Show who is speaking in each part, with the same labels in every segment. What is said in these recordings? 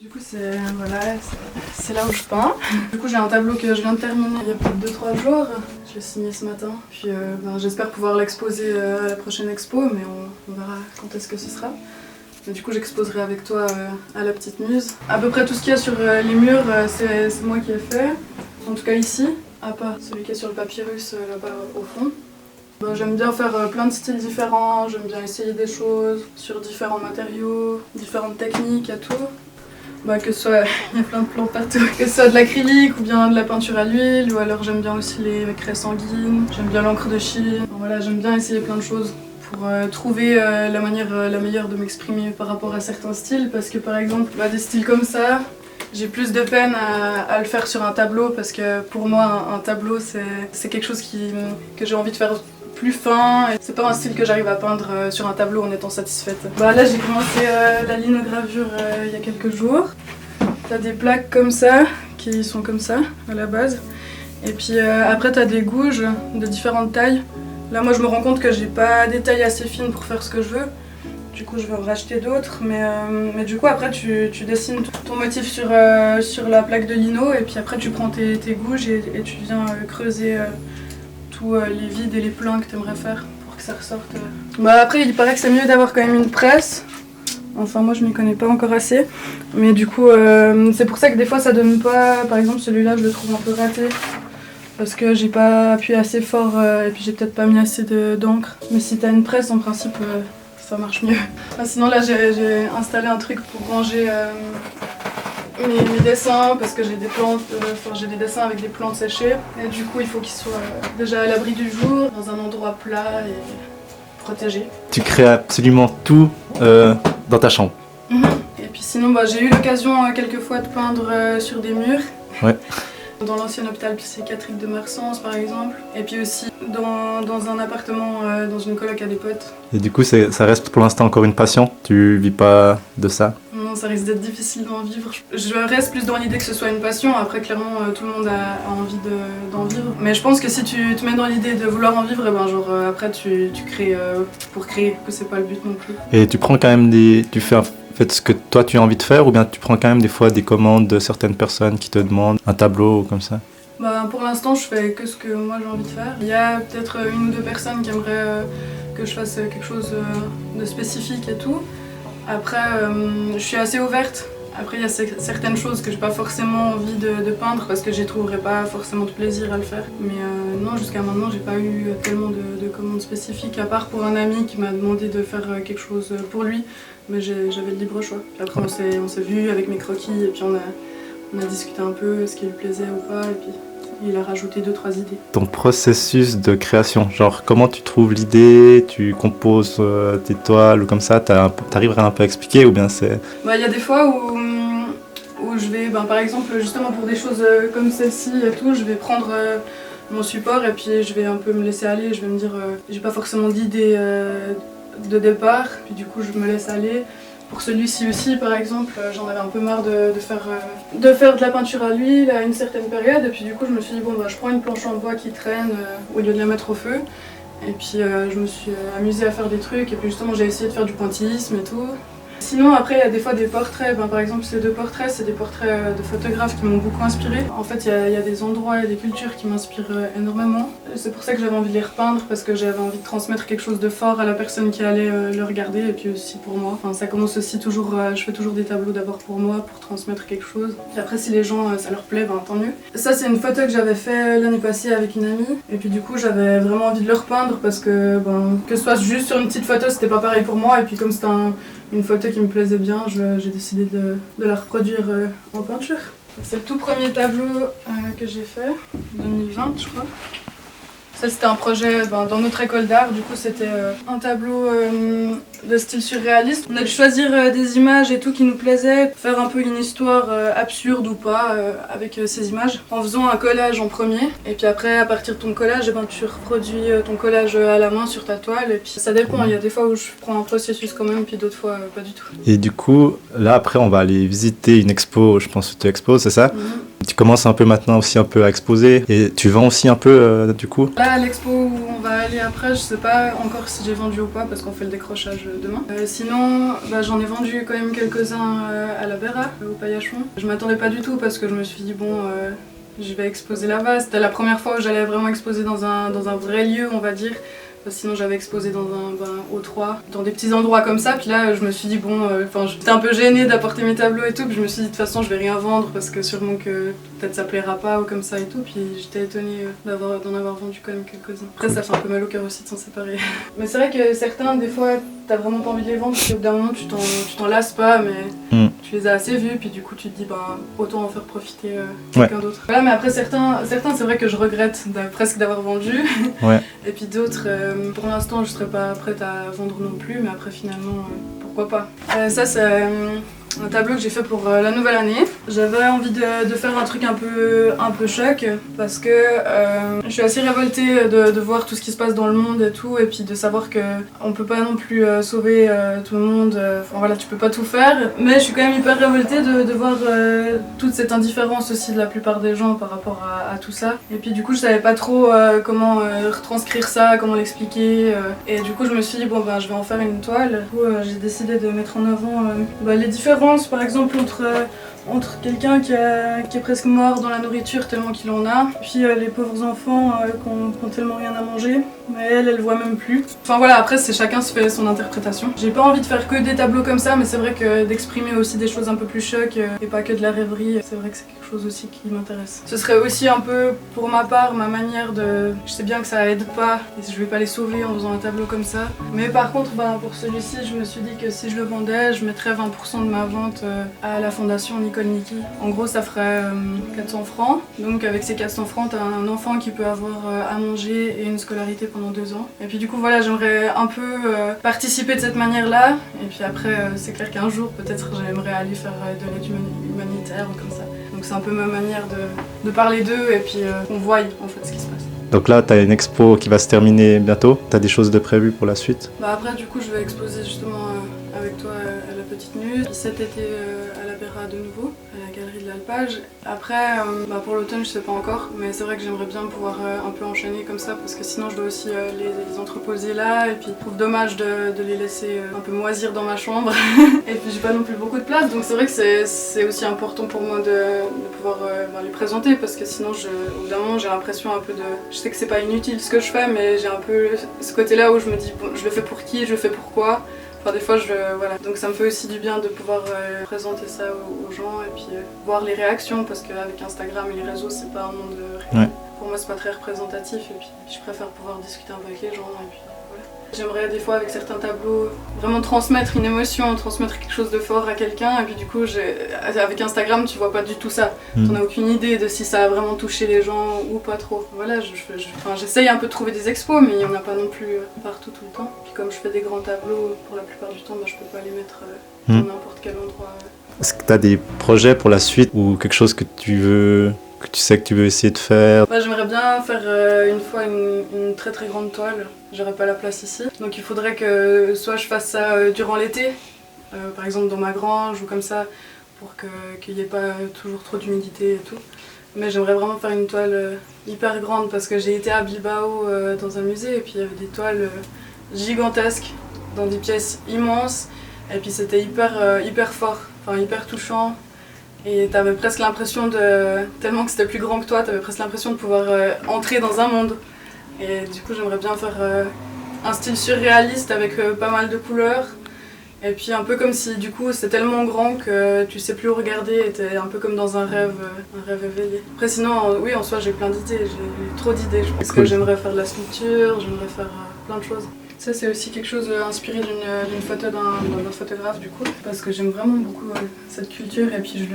Speaker 1: Du coup, c'est là où je peins. Du coup, j'ai un tableau que je viens de terminer il y a peut-être 2-3 jours. Je l'ai signé ce matin. Puis j'espère pouvoir l'exposer à la prochaine expo, mais on verra quand est-ce que ce sera. Mais du coup, j'exposerai avec toi à la Petite Muse. À peu près tout ce qu'il y a sur les murs, c'est moi qui ai fait. En tout cas ici, à part celui qui est sur le papyrus là-bas au fond. J'aime bien faire plein de styles différents, j'aime bien essayer des choses sur différents matériaux, différentes techniques et tout. Que ce soit, il y a plein de plans partout, que ce soit de l'acrylique ou bien de la peinture à l'huile, ou alors j'aime bien aussi les craies sanguines, j'aime bien l'encre de Chine. Voilà, j'aime bien essayer plein de choses pour trouver la meilleure de m'exprimer par rapport à certains styles, parce que par exemple, des styles comme ça, j'ai plus de peine à le faire sur un tableau, parce que pour moi, un tableau, c'est quelque chose que j'ai envie de faire plus fin. C'est pas un style que j'arrive à peindre sur un tableau en étant satisfaite. Là, j'ai commencé la linogravure il y a quelques jours. T'as des plaques comme ça, qui sont comme ça, à la base. Et puis après, t'as des gouges de différentes tailles. Là, moi, je me rends compte que j'ai pas des tailles assez fines pour faire ce que je veux. Du coup, je vais en racheter d'autres, mais du coup, après, tu dessines ton motif sur la plaque de lino, et puis après, tu prends tes gouges et tu viens creuser tous les vides et les pleins que tu aimerais faire pour que ça ressorte. Après, il paraît que c'est mieux d'avoir quand même une presse. Enfin, moi, je m'y connais pas encore assez. Mais du coup, c'est pour ça que des fois, ça donne pas... Par exemple, celui-là, je le trouve un peu raté. Parce que j'ai pas appuyé assez fort et puis j'ai peut-être pas mis assez d'encre. Mais si t'as une presse, en principe... ça marche mieux. Sinon là j'ai installé un truc pour ranger mes dessins, parce que j'ai des plantes, j'ai des dessins avec des plantes séchées. Et du coup il faut qu'ils soient déjà à l'abri du jour, dans un endroit plat et protégé.
Speaker 2: Tu crées absolument tout dans ta chambre.
Speaker 1: Et puis sinon j'ai eu l'occasion quelques fois de peindre sur des murs.
Speaker 2: Ouais.
Speaker 1: Dans l'ancien hôpital psychiatrique de Marsens par exemple, et puis aussi dans un appartement, dans une coloc à des potes.
Speaker 2: Et du coup, ça reste pour l'instant encore une passion? Tu vis pas de ça?
Speaker 1: Non, ça risque d'être difficile d'en vivre. Je reste plus dans l'idée que ce soit une passion. Après, clairement, tout le monde a envie d'en vivre. Mais je pense que si tu te mets dans l'idée de vouloir en vivre, après tu crées pour créer, que c'est pas le but non plus.
Speaker 2: Et tu prends quand même tu fais en fait ce que toi tu as envie de faire, ou bien tu prends quand même des fois des commandes de certaines personnes qui te demandent un tableau ou comme ça?
Speaker 1: Pour l'instant, je fais que ce que moi j'ai envie de faire. Il y a peut-être une ou deux personnes qui aimeraient que je fasse quelque chose de spécifique et tout. Après, je suis assez ouverte. Après, il y a certaines choses que j'ai pas forcément envie de peindre parce que j'y trouverais pas forcément de plaisir à le faire. Mais non, jusqu'à maintenant, j'ai pas eu tellement de commandes spécifiques, à part pour un ami qui m'a demandé de faire quelque chose pour lui. Mais j'avais le libre choix. Puis après, on s'est vu avec mes croquis et puis on a discuté un peu ce qui lui plaisait ou pas. Et puis il a rajouté 2-3 idées.
Speaker 2: Ton processus de création, genre comment tu trouves l'idée, tu composes tes toiles ou comme ça, t'arriverais un peu à expliquer, ou bien c'est...
Speaker 1: Il y a des fois où je vais, par exemple, justement pour des choses comme celle-ci et tout, je vais prendre mon support et puis je vais un peu me laisser aller, je vais me dire, j'ai pas forcément d'idée de départ, puis du coup je me laisse aller. Pour celui-ci aussi, par exemple, j'en avais un peu marre de faire de la peinture à l'huile à une certaine période, et puis du coup je me suis dit, je prends une planche en bois qui traîne au lieu de la mettre au feu. Et puis je me suis amusée à faire des trucs, et puis justement j'ai essayé de faire du pointillisme et tout. Sinon après il y a des fois des portraits, par exemple ces 2 portraits, c'est des portraits de photographes qui m'ont beaucoup inspirée. En fait il y a des endroits et des cultures qui m'inspirent énormément. C'est pour ça que j'avais envie de les repeindre, parce que j'avais envie de transmettre quelque chose de fort à la personne qui allait le regarder, et puis aussi pour moi. Ça commence aussi toujours, je fais toujours des tableaux d'abord pour moi, pour transmettre quelque chose. Et après si les gens, ça leur plaît, tant mieux. Ça c'est une photo que j'avais fait l'année passée avec une amie, et puis du coup j'avais vraiment envie de le repeindre, parce que que ce soit juste sur une petite photo, c'était pas pareil pour moi, et puis comme c'était une photo qui me plaisait bien, j'ai décidé de la reproduire en peinture. C'est le tout premier tableau que j'ai fait, 2020 je crois. Ça c'était un projet dans notre école d'art, du coup c'était un tableau de style surréaliste. On a dû choisir des images et tout qui nous plaisaient, faire un peu une histoire absurde ou pas avec ces images, en faisant un collage en premier. Et puis après, à partir de ton collage, tu reproduis ton collage à la main sur ta toile. Et puis ça dépend, il y a des fois où je prends un processus quand même, puis d'autres fois pas du tout.
Speaker 2: Et du coup, là après on va aller visiter une expo, je pense que tu exposes, c'est ça? Tu commences un peu maintenant aussi un peu à exposer, et tu vends aussi un peu du coup?
Speaker 1: Là, l'expo où on va aller après, je sais pas encore si j'ai vendu ou pas parce qu'on fait le décrochage demain. Sinon, j'en ai vendu quand même quelques-uns à la Béra, au Paillachon. Je m'attendais pas du tout parce que je me suis dit bon, je vais exposer là-bas. C'était la première fois où j'allais vraiment exposer dans un vrai lieu, on va dire. Sinon j'avais exposé dans au 3, dans des petits endroits comme ça, puis là je me suis dit bon, j'étais un peu gênée d'apporter mes tableaux et tout, puis je me suis dit de toute façon je vais rien vendre parce que sûrement que peut-être ça plaira pas ou comme ça et tout, puis j'étais étonnée d'en avoir vendu quand même quelques-uns. Après ça fait un peu mal au cœur aussi de s'en séparer. Mais c'est vrai que certains, des fois t'as vraiment pas envie de les vendre parce qu'au bout d'un moment tu t'en lasses pas, mais tu les as assez vus, puis du coup tu te dis autant en faire profiter quelqu'un d'autre. Voilà, mais après certains c'est vrai que je regrette presque d'avoir vendu, et puis d'autres pour l'instant je serais pas prête à vendre non plus, mais après finalement pourquoi pas. Ça c'est un tableau que j'ai fait pour la nouvelle année. J'avais envie de faire un truc un peu choc parce que je suis assez révoltée de voir tout ce qui se passe dans le monde et tout, et puis de savoir que on peut pas non plus sauver tout le monde. Enfin voilà, tu peux pas tout faire, mais je suis quand même hyper révoltée de voir toute cette indifférence aussi de la plupart des gens par rapport à tout ça. Et puis du coup je savais pas trop comment retranscrire ça, comment l'expliquer, et du coup je me suis dit bon je vais en faire une toile. Du coup j'ai décidé de mettre en avant les différences par exemple entre quelqu'un qui est presque mort dans la nourriture tellement qu'il en a, puis les pauvres enfants qui ont tellement rien à manger, mais elle voit même plus. Enfin voilà, après chacun se fait son interprétation. J'ai pas envie de faire que des tableaux comme ça, mais c'est vrai que d'exprimer aussi des choses un peu plus choc et pas que de la rêverie, c'est vrai que c'est quelque chose aussi qui m'intéresse. Ce serait aussi un peu pour ma part ma manière de... Je sais bien que ça aide pas, et je vais pas les sauver en faisant un tableau comme ça, mais par contre pour celui-ci je me suis dit que si je le vendais, je mettrais 20% de ma vente à la fondation Nicole Nicky. En gros ça ferait 400 francs, donc avec ces 400 francs t'as un enfant qui peut avoir à manger et une scolarité pendant 2 ans. Et puis du coup voilà, j'aimerais un peu participer de cette manière là, et puis après c'est clair qu'un jour peut-être j'aimerais aller faire de l'aide humanitaire ou comme ça. Donc c'est un peu ma manière de parler d'eux et puis qu'on voie en fait ce qui se passe.
Speaker 2: Donc là, tu as une expo qui va se terminer bientôt. Tu as des choses de prévues pour la suite?
Speaker 1: Après, du coup, je vais exposer justement avec toi à la Petite Muse. Cet été à la Béra de nouveau, à la galerie de l'Alpage. Après, pour l'automne, je sais pas encore, mais c'est vrai que j'aimerais bien pouvoir un peu enchaîner comme ça parce que sinon, je dois aussi les entreposer là. Et puis, je trouve dommage de les laisser un peu moisir dans ma chambre. Et puis, j'ai pas non plus beaucoup de place, donc c'est vrai que c'est aussi important pour moi de pouvoir les présenter parce que sinon, au bout d'un moment, j'ai l'impression un peu de... Je sais que c'est pas inutile ce que je fais, mais j'ai un peu ce côté-là où je me dis, bon, je le fais pour qui, je le fais pourquoi. Enfin, des fois, voilà. Donc ça me fait aussi du bien de pouvoir présenter ça aux gens et puis voir les réactions parce qu'avec Instagram et les réseaux, c'est pas un monde réel. Pour moi, c'est pas très représentatif et puis je préfère pouvoir discuter avec les gens et puis voilà. J'aimerais des fois avec certains tableaux vraiment transmettre une émotion, transmettre quelque chose de fort à quelqu'un et puis du coup avec Instagram tu vois pas du tout ça. T'en as aucune idée de si ça a vraiment touché les gens ou pas trop. Voilà, j'essaye un peu de trouver des expos mais il n'y en a pas non plus partout tout le temps. Puis comme je fais des grands tableaux pour la plupart du temps, je peux pas les mettre dans n'importe quel endroit.
Speaker 2: Est-ce que tu as des projets pour la suite ou quelque chose que tu sais que tu veux essayer de faire?
Speaker 1: J'aimerais bien faire une fois une très très grande toile. J'aurais pas la place ici. Donc il faudrait que soit je fasse ça durant l'été, par exemple dans ma grange ou comme ça, pour qu'il n'y ait pas toujours trop d'humidité et tout. Mais j'aimerais vraiment faire une toile hyper grande parce que j'ai été à Bilbao dans un musée et puis il y avait des toiles gigantesques dans des pièces immenses et puis c'était hyper fort, enfin hyper touchant. Et t'avais presque l'impression tellement que c'était plus grand que toi, t'avais presque l'impression de pouvoir entrer dans un monde. Et du coup j'aimerais bien faire un style surréaliste avec pas mal de couleurs. Et puis un peu comme si du coup c'était tellement grand que tu sais plus où regarder et t'es un peu comme dans un rêve éveillé. Après sinon, oui en soi j'ai plein d'idées, j'ai trop d'idées. Je pense que j'aimerais faire de la sculpture, j'aimerais faire plein de choses. Ça c'est aussi quelque chose inspiré d'une photo d'un photographe du coup, parce que j'aime vraiment beaucoup cette culture et puis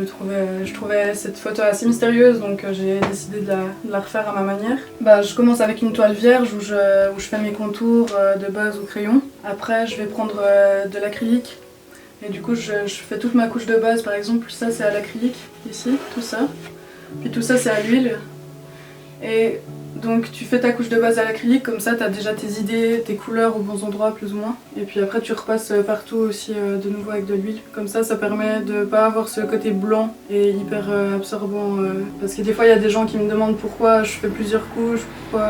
Speaker 1: je trouvais cette photo assez mystérieuse donc j'ai décidé de la refaire à ma manière. Je commence avec une toile vierge où je fais mes contours de base au crayon. Après je vais prendre de l'acrylique et du coup je fais toute ma couche de base, par exemple ça c'est à l'acrylique ici, tout ça. Puis tout ça c'est à l'huile. Et donc tu fais ta couche de base à l'acrylique, comme ça tu as déjà tes idées, tes couleurs aux bons endroits plus ou moins. Et puis après tu repasses partout aussi de nouveau avec de l'huile. Comme ça permet de pas avoir ce côté blanc et hyper absorbant. Parce que des fois il y a des gens qui me demandent pourquoi je fais plusieurs couches, pourquoi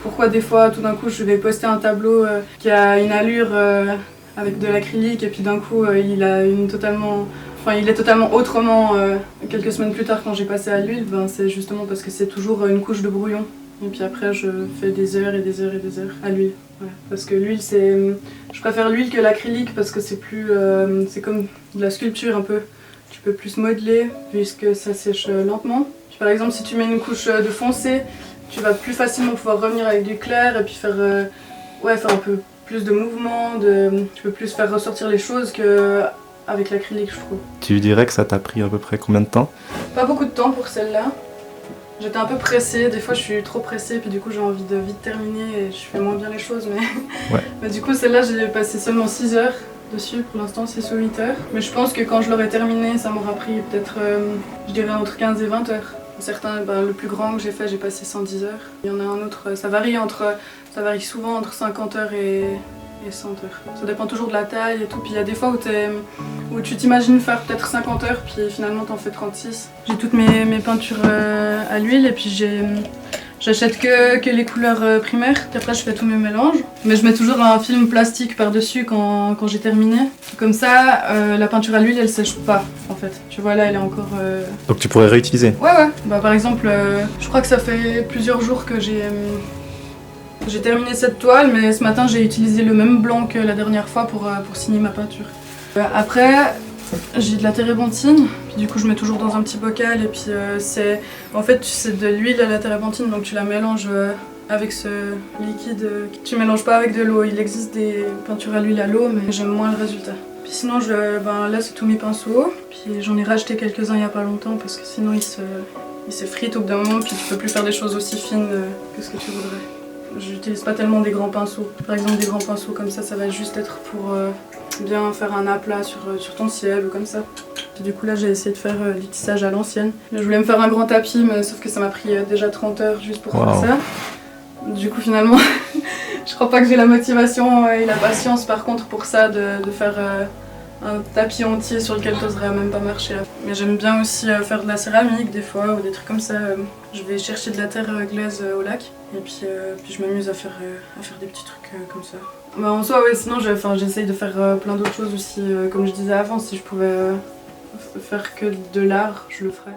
Speaker 1: pourquoi des fois tout d'un coup je vais poster un tableau qui a une allure avec de l'acrylique et puis d'un coup il est totalement autrement quelques semaines plus tard quand j'ai passé à l'huile. C'est justement parce que c'est toujours une couche de brouillon. Et puis après je fais des heures et des heures et des heures à l'huile. Ouais. Parce que l'huile je préfère l'huile que l'acrylique parce que c'est comme de la sculpture un peu. Tu peux plus modeler puisque ça sèche lentement. Puis par exemple si tu mets une couche de foncé, tu vas plus facilement pouvoir revenir avec du clair et puis faire un peu plus de mouvement, tu peux plus faire ressortir les choses qu'avec l'acrylique je trouve.
Speaker 2: Tu dirais que ça t'a pris à peu près combien de temps?
Speaker 1: Pas beaucoup de temps pour celle-là. J'étais un peu pressée, des fois je suis trop pressée puis du coup j'ai envie de vite terminer et je fais moins bien les choses
Speaker 2: Ouais.
Speaker 1: mais du coup celle-là j'ai passé seulement 6 heures dessus pour l'instant, 6 ou 8 heures. Mais je pense que quand je l'aurai terminé ça m'aura pris peut-être je dirais entre 15 et 20 heures. Certains, le plus grand que j'ai fait j'ai passé 110 heures. Il y en a un autre, ça varie souvent entre 50 heures et 100 heures. Ça dépend toujours de la taille et tout. Puis il y a des fois où tu t'imagines faire peut-être 50 heures, puis finalement t'en fais 36. J'ai toutes mes peintures à l'huile et puis j'achète que les couleurs primaires. Puis après je fais tous mes mélanges. Mais je mets toujours un film plastique par-dessus quand j'ai terminé. Comme ça, la peinture à l'huile elle sèche pas en fait. Tu vois là elle est encore...
Speaker 2: Donc tu pourrais réutiliser?
Speaker 1: Ouais. Par exemple, je crois que ça fait plusieurs jours que j'ai terminé cette toile, mais ce matin j'ai utilisé le même blanc que la dernière fois pour signer ma peinture. Après, j'ai de la térébenthine, puis du coup je mets toujours dans un petit bocal et puis c'est de l'huile à la térébenthine, donc tu la mélanges avec ce liquide. Tu mélanges pas avec de l'eau, il existe des peintures à l'huile à l'eau, mais j'aime moins le résultat. Puis sinon, là c'est tous mes pinceaux, puis j'en ai racheté quelques-uns il y a pas longtemps parce que sinon ils s'effritent au bout d'un moment, puis tu peux plus faire des choses aussi fines que ce que tu voudrais. J'utilise pas tellement des grands pinceaux. Par exemple des grands pinceaux comme ça va juste être pour bien faire un aplat sur ton ciel ou comme ça. Et du coup là j'ai essayé de faire du tissage à l'ancienne. Je voulais me faire un grand tapis mais sauf que ça m'a pris déjà 30 heures juste pour faire ça. Du coup finalement je crois pas que j'ai la motivation et la patience par contre pour ça de faire un tapis entier sur lequel t'oserais même pas marcher. Mais j'aime bien aussi faire de la céramique des fois ou des trucs comme ça. Je vais chercher de la terre glaise au lac et puis je m'amuse à faire des petits trucs comme ça. En soi ouais, sinon j'essaye de faire plein d'autres choses aussi. Comme je disais avant, si je pouvais faire que de l'art, je le ferais.